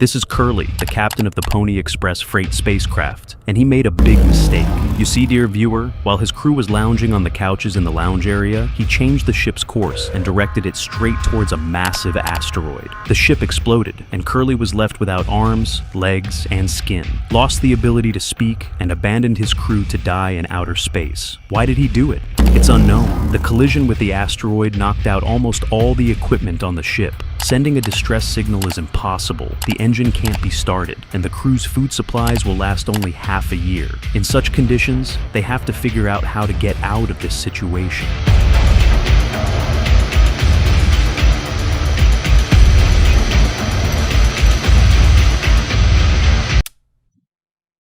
This is Curly, the captain of the Pony Express freight spacecraft, and he made a big mistake. You see, dear viewer, while his crew was lounging on the couches in the lounge area, he changed the ship's course and directed it straight towards a massive asteroid. The ship exploded, and Curly was left without arms, legs, and skin, lost the ability to speak, and abandoned his crew to die in outer space. Why did he do it? It's unknown. The collision with the asteroid knocked out almost all the equipment on the ship. Sending a distress signal is impossible. The engine can't be started, and the crew's food supplies will last only half a year. In such conditions, they have to figure out how to get out of this situation.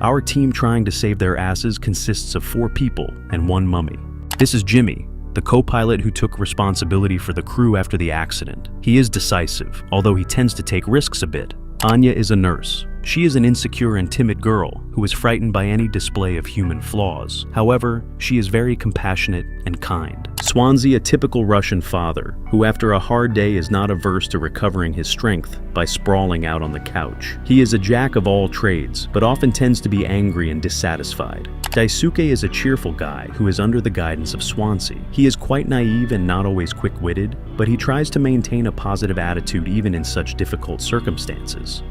Our team trying to save their asses consists of 4 people and 1 mummy. This is Jimmy, the co-pilot who took responsibility for the crew after the accident. He is decisive, although he tends to take risks a bit. Anya is a nurse. She is an insecure and timid girl who is frightened by any display of human flaws. However, she is very compassionate and kind. Swansea, a typical Russian father, who after a hard day is not averse to recovering his strength by sprawling out on the couch. He is a jack of all trades, but often tends to be angry and dissatisfied. Daisuke is a cheerful guy who is under the guidance of Swansea. He is quite naive and not always quick-witted, but he tries to maintain a positive attitude even in such difficult circumstances.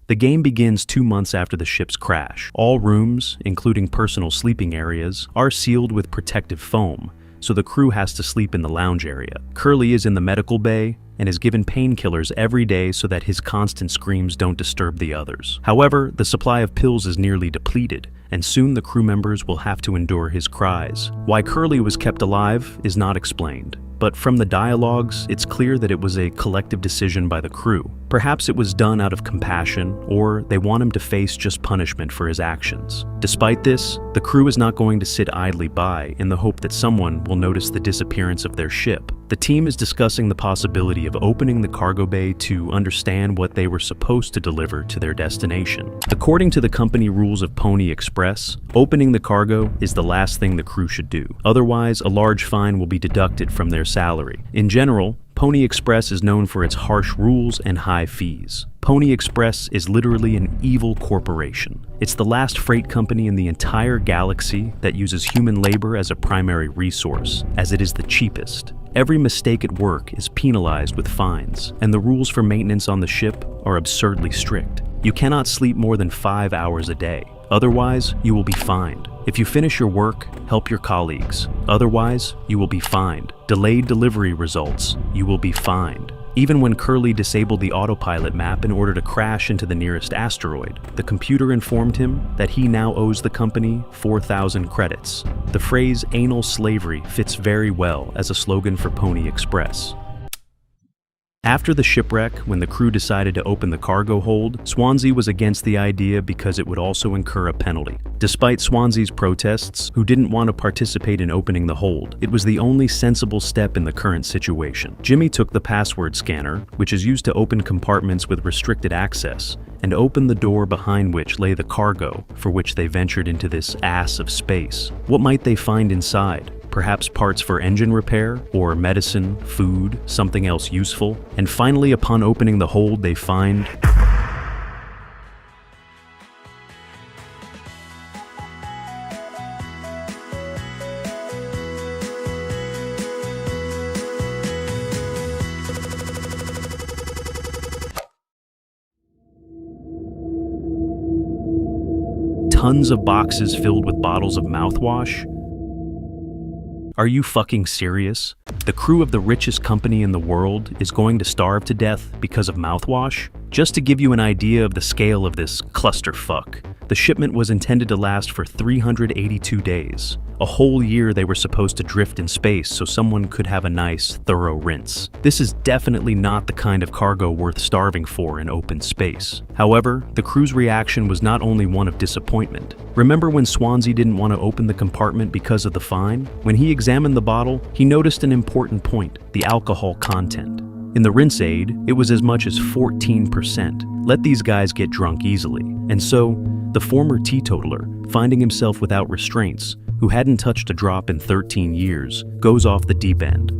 The game begins 2 months after the ship's crash. All rooms, including personal sleeping areas, are sealed with protective foam, so the crew has to sleep in the lounge area. Curly is in the medical bay and is given painkillers every day so that his constant screams don't disturb the others. However, the supply of pills is nearly depleted, and soon the crew members will have to endure his cries. Why Curly was kept alive is not explained, but from the dialogues, it's clear that it was a collective decision by the crew. Perhaps it was done out of compassion, or they want him to face just punishment for his actions. Despite this, the crew is not going to sit idly by in the hope that someone will notice the disappearance of their ship. The team is discussing the possibility of opening the cargo bay to understand what they were supposed to deliver to their destination. According to the company rules of Pony Express, opening the cargo is the last thing the crew should do. Otherwise, a large fine will be deducted from their salary. In general, Pony Express is known for its harsh rules and high fees. Pony Express is literally an evil corporation. It's the last freight company in the entire galaxy that uses human labor as a primary resource, as it is the cheapest. Every mistake at work is penalized with fines, and the rules for maintenance on the ship are absurdly strict. You cannot sleep more than 5 hours a day. Otherwise, you will be fined. If you finish your work, help your colleagues. Otherwise, you will be fined. Delayed delivery results, you will be fined. Even when Curly disabled the autopilot map in order to crash into the nearest asteroid, the computer informed him that he now owes the company 4,000 credits. The phrase anal slavery fits very well as a slogan for Pony Express. After the shipwreck, when the crew decided to open the cargo hold, Swansea was against the idea because it would also incur a penalty. Despite Swansea's protests, who didn't want to participate in opening the hold, it was the only sensible step in the current situation. Jimmy took the password scanner, which is used to open compartments with restricted access, and opened the door behind which lay the cargo, for which they ventured into this ass of space. What might they find inside? Perhaps parts for engine repair, or medicine, food, something else useful. And finally, upon opening the hold, they find tons of boxes filled with bottles of mouthwash. Are you fucking serious? The crew of the richest company in the world is going to starve to death because of mouthwash? Just to give you an idea of the scale of this clusterfuck, the shipment was intended to last for 382 days. A whole year they were supposed to drift in space so someone could have a nice, thorough rinse. This is definitely not the kind of cargo worth starving for in open space. However, the crew's reaction was not only one of disappointment. Remember when Swansea didn't want to open the compartment because of the fine? When he examined the bottle, he noticed an important point: the alcohol content. In the rinse aid, it was as much as 14%. Let these guys get drunk easily. And so, the former teetotaler, finding himself without restraints, who hadn't touched a drop in 13 years, goes off the deep end.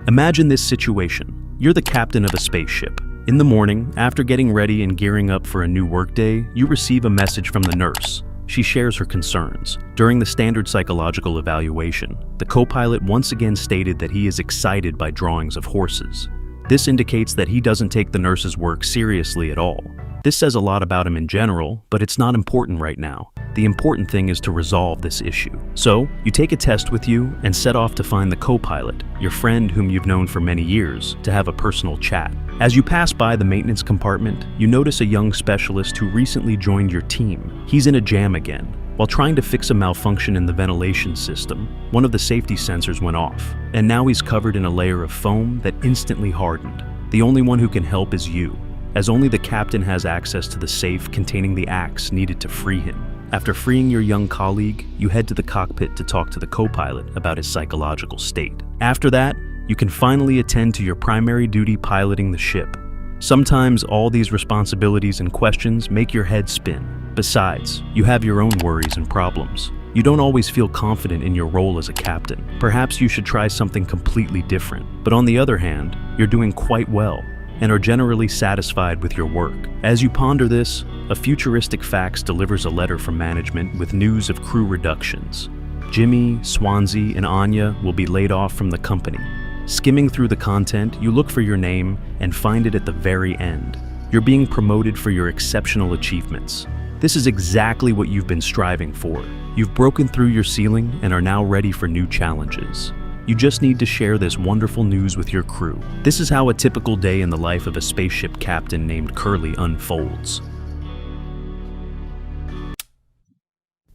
Imagine this situation. You're the captain of a spaceship. In the morning, after getting ready and gearing up for a new workday, you receive a message from the nurse. She shares her concerns. During the standard psychological evaluation, the co-pilot once again stated that he is excited by drawings of horses. This indicates that he doesn't take the nurse's work seriously at all. This says a lot about him in general, but it's not important right now. The important thing is to resolve this issue. So, you take a test with you and set off to find the co-pilot, your friend whom you've known for many years, to have a personal chat. As you pass by the maintenance compartment, you notice a young specialist who recently joined your team. He's in a jam again. While trying to fix a malfunction in the ventilation system, one of the safety sensors went off, and now he's covered in a layer of foam that instantly hardened. The only one who can help is you, as only the captain has access to the safe containing the axe needed to free him. After freeing your young colleague, you head to the cockpit to talk to the co-pilot about his psychological state. After that, you can finally attend to your primary duty piloting the ship. Sometimes all these responsibilities and questions make your head spin. Besides, you have your own worries and problems. You don't always feel confident in your role as a captain. Perhaps you should try something completely different. But on the other hand, you're doing quite well and are generally satisfied with your work. As you ponder this, a futuristic fax delivers a letter from management with news of crew reductions. Jimmy, Swansea, and Anya will be laid off from the company. Skimming through the content, you look for your name and find it at the very end. You're being promoted for your exceptional achievements. This is exactly what you've been striving for. You've broken through your ceiling and are now ready for new challenges. You just need to share this wonderful news with your crew. This is how a typical day in the life of a spaceship captain named Curly unfolds.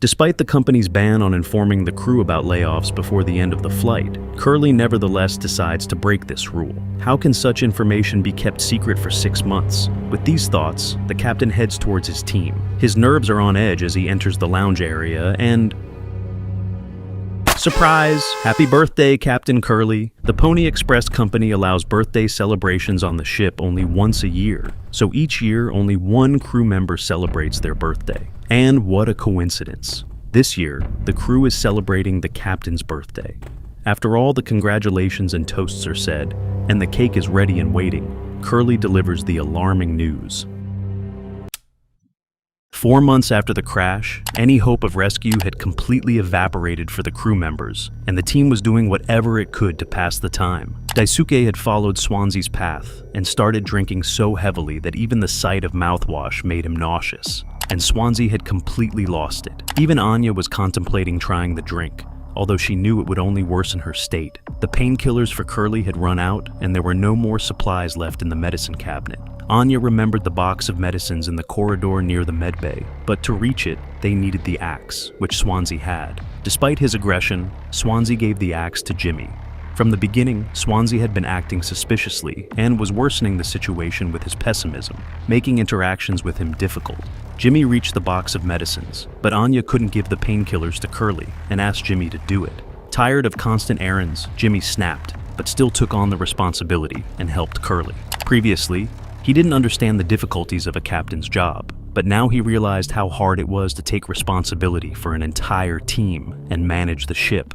Despite the company's ban on informing the crew about layoffs before the end of the flight, Curly nevertheless decides to break this rule. How can such information be kept secret for 6 months? With these thoughts, the captain heads towards his team. His nerves are on edge as he enters the lounge area and... Surprise! Happy birthday, Captain Curly! The Pony Express company allows birthday celebrations on the ship only once a year, so each year only one crew member celebrates their birthday. And what a coincidence. This year, the crew is celebrating the captain's birthday. After all the congratulations and toasts are said, and the cake is ready and waiting, Curly delivers the alarming news. 4 months after the crash, any hope of rescue had completely evaporated for the crew members, and the team was doing whatever it could to pass the time. Daisuke had followed Swansea's path and started drinking so heavily that even the sight of mouthwash made him nauseous, and Swansea had completely lost it. Even Anya was contemplating trying the drink, although she knew it would only worsen her state. The painkillers for Curly had run out, and there were no more supplies left in the medicine cabinet. Anya remembered the box of medicines in the corridor near the medbay, but to reach it, they needed the axe, which Swansea had. Despite his aggression, Swansea gave the axe to Jimmy. From the beginning, Swansea had been acting suspiciously and was worsening the situation with his pessimism, making interactions with him difficult. Jimmy reached the box of medicines, but Anya couldn't give the painkillers to Curly and asked Jimmy to do it. Tired of constant errands, Jimmy snapped, but still took on the responsibility and helped Curly. Previously, he didn't understand the difficulties of a captain's job, but now he realized how hard it was to take responsibility for an entire team and manage the ship.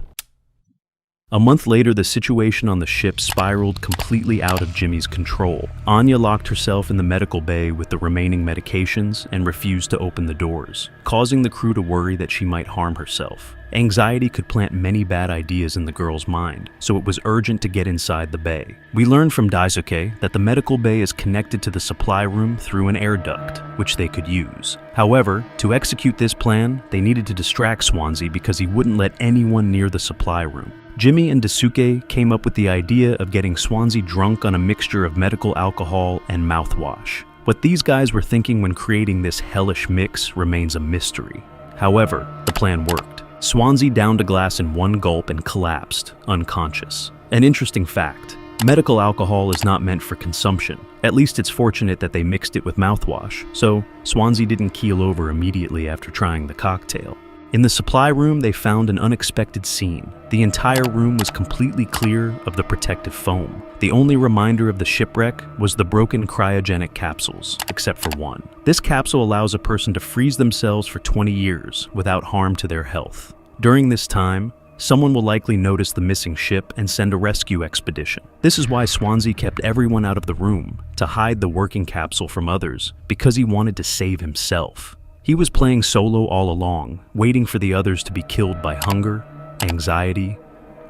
A month later, the situation on the ship spiraled completely out of Jimmy's control. Anya locked herself in the medical bay with the remaining medications and refused to open the doors, causing the crew to worry that she might harm herself. Anxiety could plant many bad ideas in the girl's mind, so it was urgent to get inside the bay. We learned from Daisuke that the medical bay is connected to the supply room through an air duct, which they could use. However, to execute this plan, they needed to distract Swansea because he wouldn't let anyone near the supply room. Jimmy and Daisuke came up with the idea of getting Swansea drunk on a mixture of medical alcohol and mouthwash. What these guys were thinking when creating this hellish mix remains a mystery. However, the plan worked. Swansea downed a glass in one gulp and collapsed, unconscious. An interesting fact: medical alcohol is not meant for consumption. At least it's fortunate that they mixed it with mouthwash, so Swansea didn't keel over immediately after trying the cocktail. In the supply room, they found an unexpected scene. The entire room was completely clear of the protective foam. The only reminder of the shipwreck was the broken cryogenic capsules, except for one. This capsule allows a person to freeze themselves for 20 years without harm to their health. During this time, someone will likely notice the missing ship and send a rescue expedition. This is why Swansea kept everyone out of the room, to hide the working capsule from others, because he wanted to save himself. He was playing solo all along, waiting for the others to be killed by hunger, anxiety,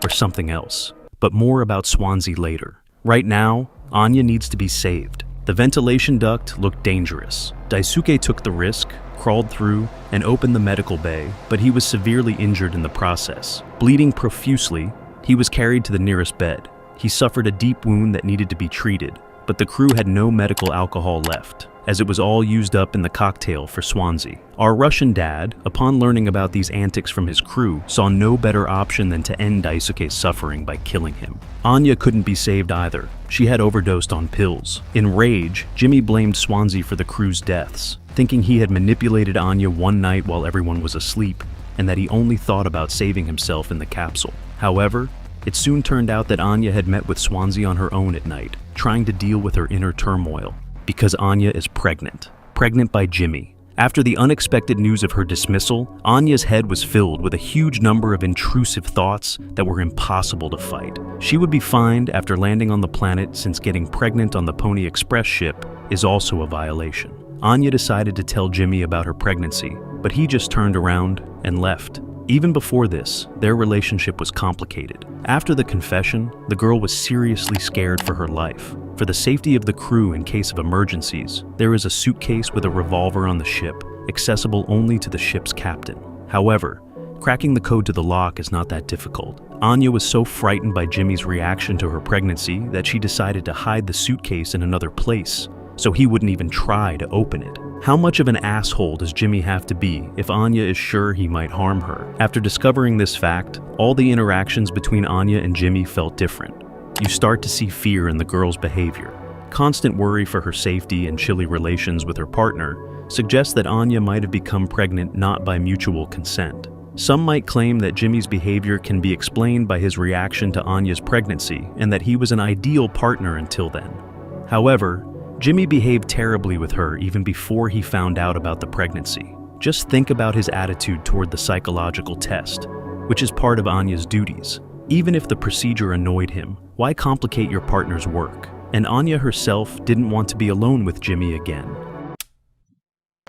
or something else. But more about Swansea later. Right now, Anya needs to be saved. The ventilation duct looked dangerous. Daisuke took the risk, crawled through, and opened the medical bay, but he was severely injured in the process. Bleeding profusely, he was carried to the nearest bed. He suffered a deep wound that needed to be treated, but the crew had no medical alcohol left, as it was all used up in the cocktail for Swansea. Our Russian dad, upon learning about these antics from his crew, saw no better option than to end Daisuke's suffering by killing him. Anya couldn't be saved either. She had overdosed on pills. In rage, Jimmy blamed Swansea for the crew's deaths, thinking he had manipulated Anya one night while everyone was asleep, and that he only thought about saving himself in the capsule. However, it soon turned out that Anya had met with Swansea on her own at night, trying to deal with her inner turmoil. Because Anya is pregnant by Jimmy. After the unexpected news of her dismissal, Anya's head was filled with a huge number of intrusive thoughts that were impossible to fight. She would be fined after landing on the planet, since getting pregnant on the Pony Express ship is also a violation. Anya decided to tell Jimmy about her pregnancy, but he just turned around and left. Even before this, their relationship was complicated. After the confession, the girl was seriously scared for her life. For the safety of the crew in case of emergencies, there is a suitcase with a revolver on the ship, accessible only to the ship's captain. However, cracking the code to the lock is not that difficult. Anya was so frightened by Jimmy's reaction to her pregnancy that she decided to hide the suitcase in another place, so he wouldn't even try to open it. How much of an asshole does Jimmy have to be if Anya is sure he might harm her? After discovering this fact, all the interactions between Anya and Jimmy felt different. You start to see fear in the girl's behavior. Constant worry for her safety and chilly relations with her partner suggests that Anya might have become pregnant not by mutual consent. Some might claim that Jimmy's behavior can be explained by his reaction to Anya's pregnancy and that he was an ideal partner until then. However, Jimmy behaved terribly with her even before he found out about the pregnancy. Just think about his attitude toward the psychological test, which is part of Anya's duties. Even if the procedure annoyed him, why complicate your partner's work? And Anya herself didn't want to be alone with Jimmy again.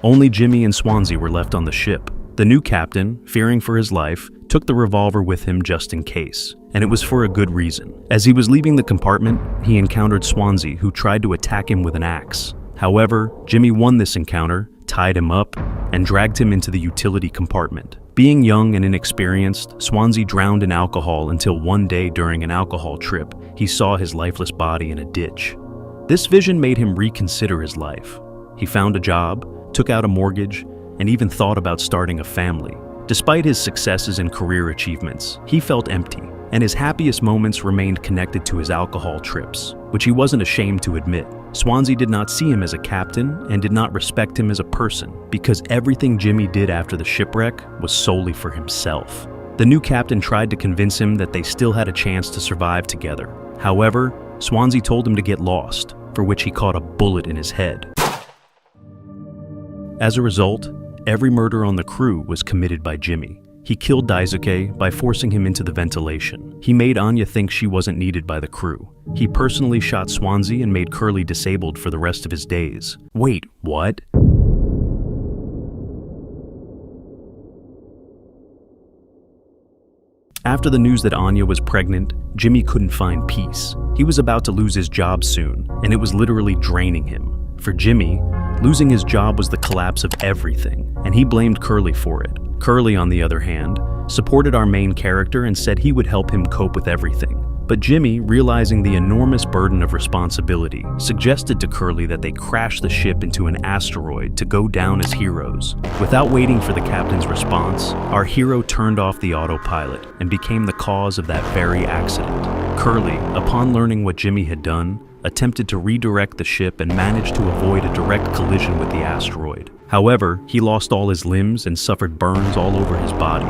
Only Jimmy and Swansea were left on the ship. The new captain, fearing for his life, took the revolver with him just in case, and it was for a good reason. As he was leaving the compartment, he encountered Swansea, who tried to attack him with an axe. However, Jimmy won this encounter, tied him up, and dragged him into the utility compartment. Being young and inexperienced, Swansea drowned in alcohol until one day during an alcohol trip, he saw his lifeless body in a ditch. This vision made him reconsider his life. He found a job, took out a mortgage, and even thought about starting a family. Despite his successes and career achievements, he felt empty, and his happiest moments remained connected to his alcohol trips, which he wasn't ashamed to admit. Swansea did not see him as a captain and did not respect him as a person, because everything Jimmy did after the shipwreck was solely for himself. The new captain tried to convince him that they still had a chance to survive together. However, Swansea told him to get lost, for which he caught a bullet in his head. As a result, every murder on the crew was committed by Jimmy. He killed Daisuke by forcing him into the ventilation. He made Anya think she wasn't needed by the crew. He personally shot Swansea and made Curly disabled for the rest of his days. Wait, what? After the news that Anya was pregnant, Jimmy couldn't find peace. He was about to lose his job soon, and it was literally draining him. For Jimmy, losing his job was the collapse of everything, and he blamed Curly for it. Curly, on the other hand, supported our main character and said he would help him cope with everything. But Jimmy, realizing the enormous burden of responsibility, suggested to Curly that they crash the ship into an asteroid to go down as heroes. Without waiting for the captain's response, our hero turned off the autopilot and became the cause of that very accident. Curly, upon learning what Jimmy had done, attempted to redirect the ship and managed to avoid a direct collision with the asteroid. However, he lost all his limbs and suffered burns all over his body.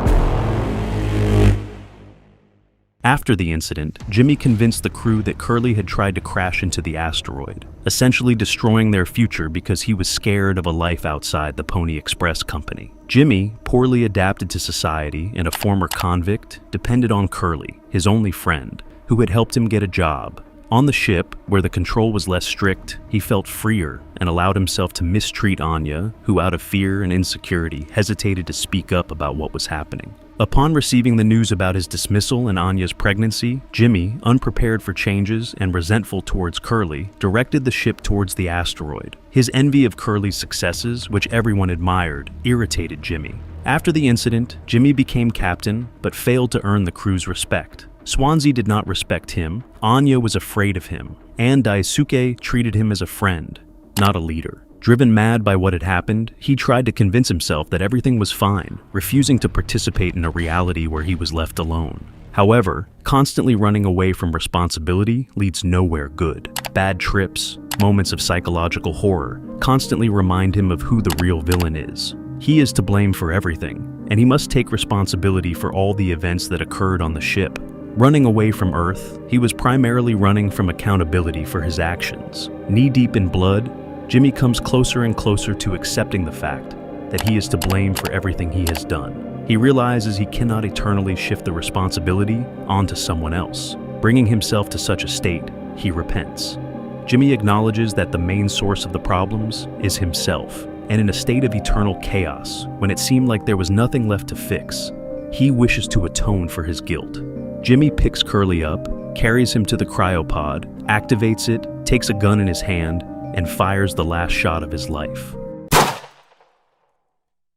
After the incident, Jimmy convinced the crew that Curly had tried to crash into the asteroid, essentially destroying their future because he was scared of a life outside the Pony Express company. Jimmy, poorly adapted to society and a former convict, depended on Curly, his only friend, who had helped him get a job. On the ship, where the control was less strict, he felt freer and allowed himself to mistreat Anya, who out of fear and insecurity hesitated to speak up about what was happening. Upon receiving the news about his dismissal and Anya's pregnancy, Jimmy, unprepared for changes and resentful towards Curly, directed the ship towards the asteroid. His envy of Curly's successes, which everyone admired, irritated Jimmy. After the incident, Jimmy became captain, but failed to earn the crew's respect. Swansea did not respect him, Anya was afraid of him, and Daisuke treated him as a friend, not a leader. Driven mad by what had happened, he tried to convince himself that everything was fine, refusing to participate in a reality where he was left alone. However, constantly running away from responsibility leads nowhere good. Bad trips, moments of psychological horror, constantly remind him of who the real villain is. He is to blame for everything, and he must take responsibility for all the events that occurred on the ship. Running away from Earth, he was primarily running from accountability for his actions. Knee-deep in blood, Jimmy comes closer and closer to accepting the fact that he is to blame for everything he has done. He realizes he cannot eternally shift the responsibility onto someone else. Bringing himself to such a state, he repents. Jimmy acknowledges that the main source of the problems is himself, and in a state of eternal chaos, when it seemed like there was nothing left to fix, he wishes to atone for his guilt. Jimmy picks Curly up, carries him to the cryopod, activates it, takes a gun in his hand, and fires the last shot of his life.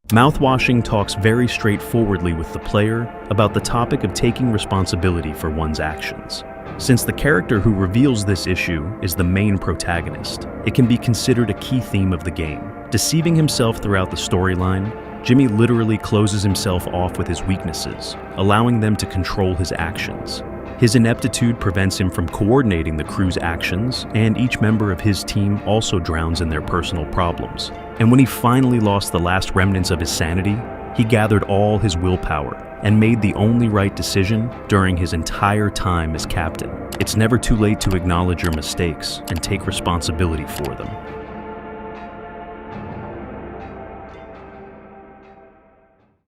Mouthwashing talks very straightforwardly with the player about the topic of taking responsibility for one's actions. Since the character who reveals this issue is the main protagonist, it can be considered a key theme of the game. Deceiving himself throughout the storyline, Jimmy literally closes himself off with his weaknesses, allowing them to control his actions. His ineptitude prevents him from coordinating the crew's actions, and each member of his team also drowns in their personal problems. And when he finally lost the last remnants of his sanity, he gathered all his willpower and made the only right decision during his entire time as captain. It's never too late to acknowledge your mistakes and take responsibility for them.